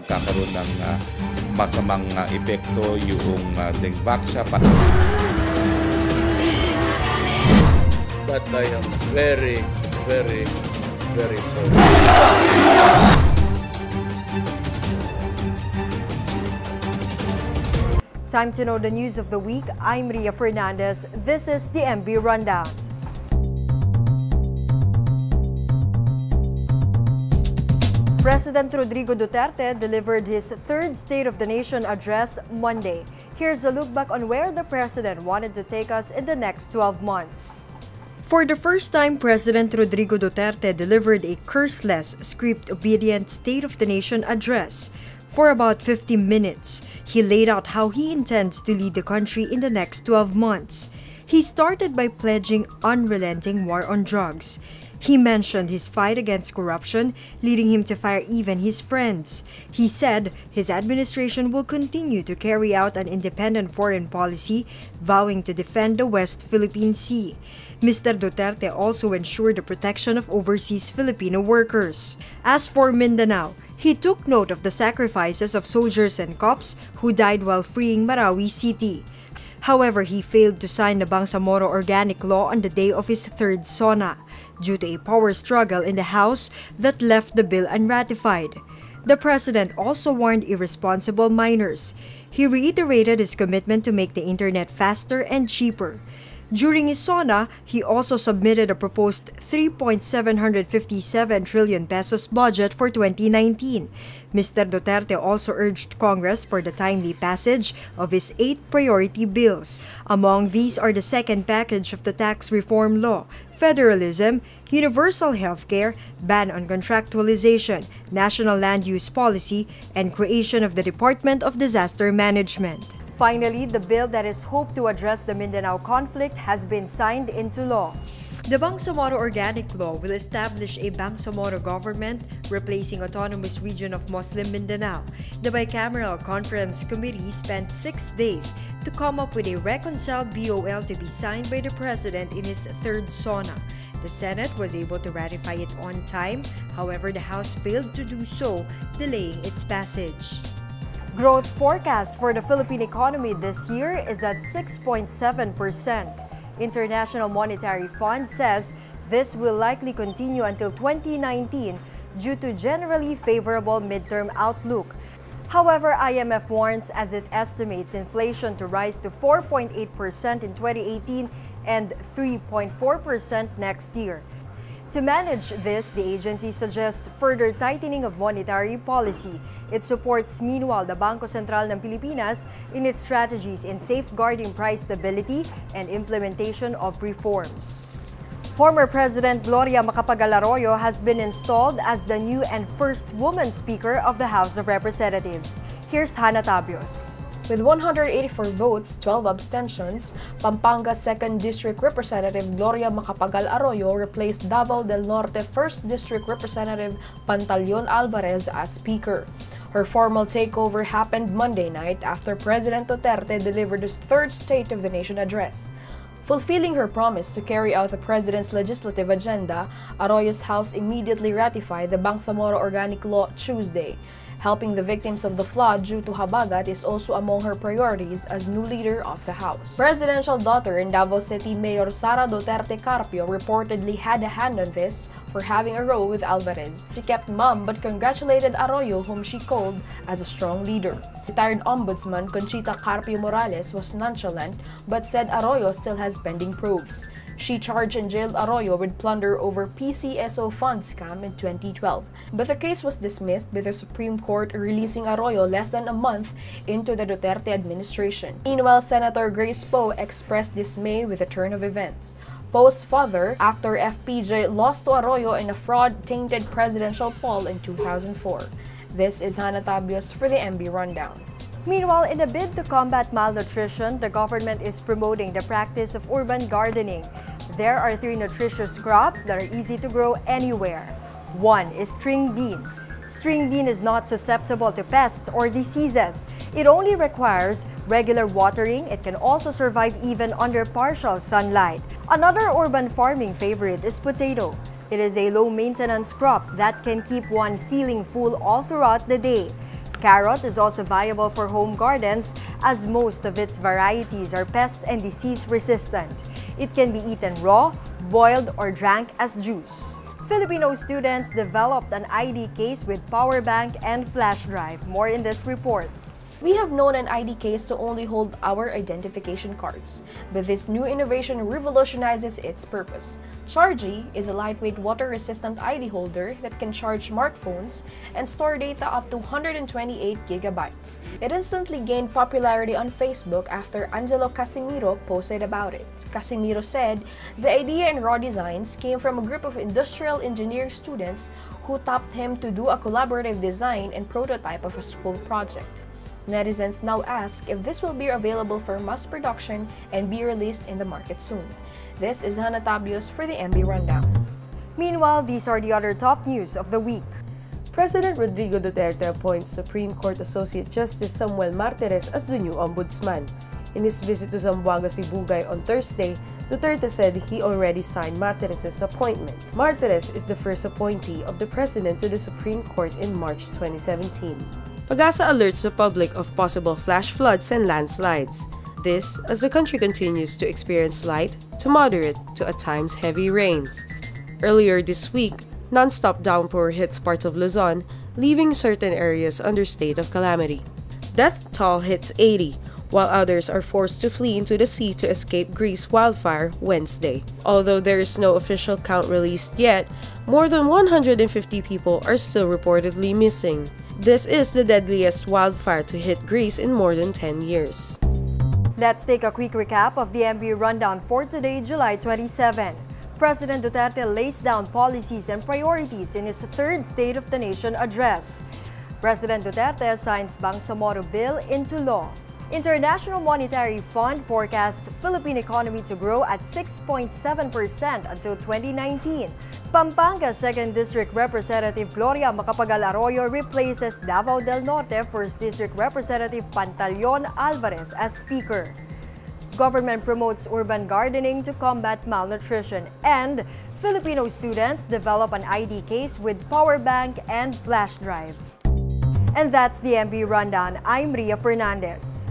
magkakaroon ng masamang epekto yung Dengvaxia. But I am very, very, very sorry. Time to know the news of the week. I'm Ria Fernandez. This is the MB Rundown. President Rodrigo Duterte delivered his third State of the Nation address Monday. Here's a look back on where the president wanted to take us in the next 12 months. For the first time, President Rodrigo Duterte delivered a curseless, script-obedient State of the Nation address. For about 50 minutes, he laid out how he intends to lead the country in the next 12 months. He started by pledging unrelenting war on drugs. He mentioned his fight against corruption, leading him to fire even his friends. He said his administration will continue to carry out an independent foreign policy, vowing to defend the West Philippine Sea. Mr. Duterte also ensured the protection of overseas Filipino workers. As for Mindanao, he took note of the sacrifices of soldiers and cops who died while freeing Marawi City. However, he failed to sign the Bangsamoro Organic Law on the day of his third SONA, due to a power struggle in the House that left the bill unratified. The president also warned irresponsible minors. He reiterated his commitment to make the internet faster and cheaper. During his SONA, he also submitted a proposed 3.757 trillion pesos budget for 2019. Mr. Duterte also urged Congress for the timely passage of his 8 priority bills. Among these are the second package of the tax reform law, federalism, universal healthcare, ban on contractualization, national land use policy, and creation of the Department of Disaster Management. Finally, the bill that is hoped to address the Mindanao conflict has been signed into law. The Bangsamoro Organic Law will establish a Bangsamoro government, replacing Autonomous Region of Muslim Mindanao. The Bicameral Conference Committee spent 6 days to come up with a reconciled BOL to be signed by the President in his third SONA. The Senate was able to ratify it on time, however the House failed to do so, delaying its passage. Growth forecast for the Philippine economy this year is at 6.7%. International Monetary Fund says this will likely continue until 2019 due to generally favorable midterm outlook. However, IMF warns as it estimates inflation to rise to 4.8% in 2018 and 3.4% next year. To manage this, the agency suggests further tightening of monetary policy. It supports, meanwhile, the Bangko Sentral ng Pilipinas in its strategies in safeguarding price stability and implementation of reforms. Former President Gloria Macapagal Arroyo has been installed as the new and first woman Speaker of the House of Representatives. Here's Hannah Tabios. With 184 votes, 12 abstentions, Pampanga's 2nd District Representative Gloria Macapagal Arroyo replaced Davao del Norte 1st District Representative Pantaleon Alvarez as Speaker. Her formal takeover happened Monday night after President Duterte delivered his third State of the Nation address. Fulfilling her promise to carry out the President's legislative agenda, Arroyo's House immediately ratified the Bangsamoro Organic Law Tuesday. Helping the victims of the flood due to habagat is also among her priorities as new leader of the House. Presidential daughter in Davao City Mayor Sara Duterte Carpio reportedly had a hand on this for having a row with Alvarez. She kept mum but congratulated Arroyo, whom she called as a strong leader. Retired Ombudsman Conchita Carpio Morales was nonchalant but said Arroyo still has pending probes. She charged and jailed Arroyo with plunder over PCSO fund scam in 2012. But the case was dismissed by the Supreme Court, releasing Arroyo less than a month into the Duterte administration. Meanwhile, Senator Grace Poe expressed dismay with the turn of events. Poe's father, actor FPJ, lost to Arroyo in a fraud-tainted presidential poll in 2004. This is Hannah Tabios for the MB Rundown. Meanwhile, in a bid to combat malnutrition, the government is promoting the practice of urban gardening. There are 3 nutritious crops that are easy to grow anywhere. 1 is string bean. String bean is not susceptible to pests or diseases. It only requires regular watering. It can also survive even under partial sunlight. Another urban farming favorite is potato. It is a low-maintenance crop that can keep one feeling full all throughout the day. Carrot is also viable for home gardens as most of its varieties are pest and disease resistant. It can be eaten raw, boiled, or drank as juice. Filipino students developed an ID case with powerbank and flash drive. More in this report. We have known an ID case to only hold our identification cards, but this new innovation revolutionizes its purpose. Chargy is a lightweight water-resistant ID holder that can charge smartphones and store data up to 128 gigabytes. It instantly gained popularity on Facebook after Angelo Casimiro posted about it. Casimiro said the idea and raw designs came from a group of industrial engineering students who tapped him to do a collaborative design and prototype of a school project. Netizens now ask if this will be available for mass production and be released in the market soon. This is Hannah Tabios for the MB Rundown. Meanwhile, these are the other top news of the week. President Rodrigo Duterte appoints Supreme Court Associate Justice Samuel Martires as the new ombudsman. In his visit to Zamboanga, Sibugay on Thursday, Duterte said he already signed Martires' appointment. Martires is the first appointee of the president to the Supreme Court in March 2017. Pag-asa alerts the public of possible flash floods and landslides. This as the country continues to experience light to moderate to at times heavy rains. Earlier this week, non-stop downpour hits parts of Luzon, leaving certain areas under state of calamity. Death toll hits 80, while others are forced to flee into the sea to escape Greece wildfire Wednesday. Although there is no official count released yet, more than 150 people are still reportedly missing. This is the deadliest wildfire to hit Greece in more than 10 years. Let's take a quick recap of the MB Rundown for today, July 27. President Duterte lays down policies and priorities in his third State of the Nation address. President Duterte signs Bangsamoro bill into law. International Monetary Fund forecasts Philippine economy to grow at 6.7% until 2019. Pampanga's 2nd District Representative Gloria Macapagal Arroyo replaces Davao del Norte 1st District Representative Pantaleon Alvarez as Speaker. Government promotes urban gardening to combat malnutrition, and Filipino students develop an ID case with powerbank and flash drive. And that's the MB Rundown. I'm Ria Fernandez.